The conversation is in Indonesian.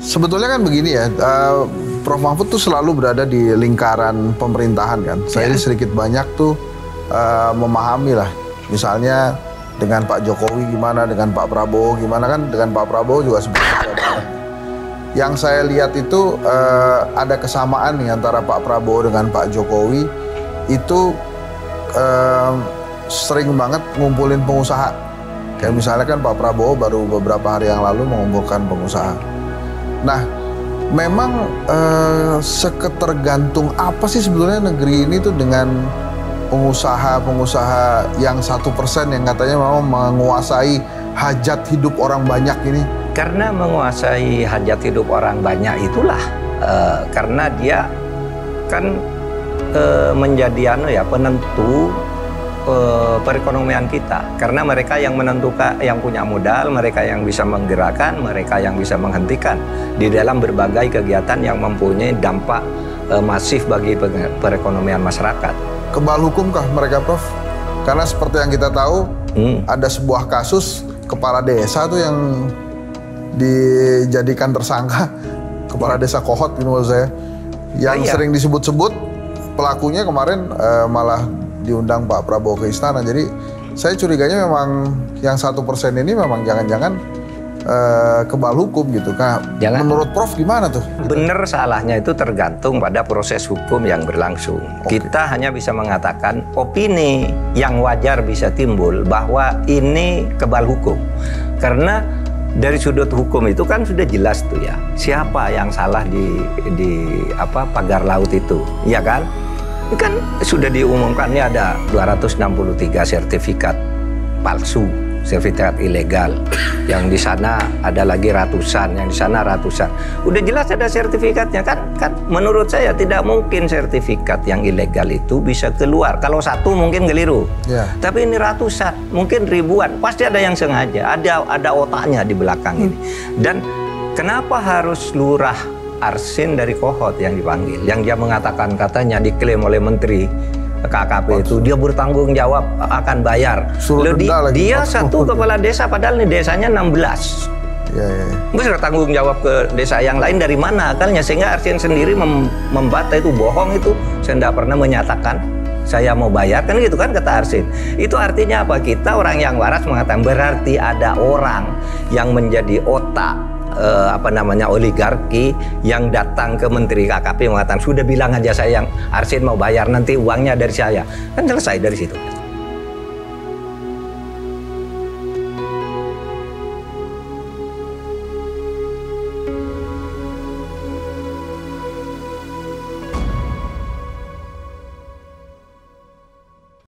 Sebetulnya kan begini ya, Prof. Mahfud tuh selalu berada di lingkaran pemerintahan kan. Saya sedikit banyak tuh memahami lah. Misalnya dengan Pak Jokowi gimana, dengan Pak Prabowo gimana kan, dengan Pak Prabowo juga sebenarnya. Yang saya lihat itu ada kesamaan nih antara Pak Prabowo dengan Pak Jokowi itu sering banget ngumpulin pengusaha. Kayak misalnya kan Pak Prabowo baru beberapa hari yang lalu mengumpulkan pengusaha. Nah, memang seketergantung apa sih sebetulnya negeri ini tuh dengan pengusaha-pengusaha yang 1% yang katanya mau menguasai hajat hidup orang banyak ini? Karena menguasai hajat hidup orang banyak itulah karena dia kan menjadi penentu perekonomian kita, karena mereka yang menentukan, yang punya modal, mereka yang bisa menggerakkan, mereka yang bisa menghentikan di dalam berbagai kegiatan yang mempunyai dampak masif bagi perekonomian masyarakat. Kebal hukumkah mereka, Prof? Karena seperti yang kita tahu ada sebuah kasus kepala desa tuh yang dijadikan tersangka, kepala desa Kohot ini maksud saya, yang sering disebut-sebut pelakunya kemarin malah diundang Pak Prabowo ke istana. Jadi saya curiganya memang yang 1% ini memang jangan-jangan kebal hukum gitu. Nah, menurut Prof gimana tuh? Bener salahnya itu tergantung pada proses hukum yang berlangsung. Kita hanya bisa mengatakan opini yang wajar bisa timbul bahwa ini kebal hukum. Karena dari sudut hukum itu kan sudah jelas tuh ya, siapa yang salah di pagar laut itu, ya kan? Ini kan sudah diumumkan, ini ada 263 sertifikat palsu, sertifikat ilegal. Yang di sana ada lagi ratusan, yang di sana ratusan. Udah jelas ada sertifikatnya kan menurut saya tidak mungkin sertifikat yang ilegal itu bisa keluar. Kalau satu mungkin keliru. Tapi ini ratusan, mungkin ribuan. Pasti ada yang sengaja, ada otaknya di belakang ini. Dan kenapa harus lurah Arsin dari Kohot yang dipanggil, yang dia mengatakan katanya diklaim oleh Menteri KKP itu dia bertanggung jawab akan bayar. Dia satu kepala desa padahal ini desanya 16. Bisa tanggung jawab ke desa yang lain dari mana akalnya, sehingga Arsin sendiri membantah itu bohong, itu saya tidak pernah menyatakan saya mau bayar, kan gitu kan kata Arsin. Itu artinya apa? Kita orang yang waras mengatakan berarti ada orang yang menjadi otak oligarki yang datang ke Menteri KKP mengatakan sudah bilang aja saya yang Arsin mau bayar, nanti uangnya dari saya, kan selesai dari situ.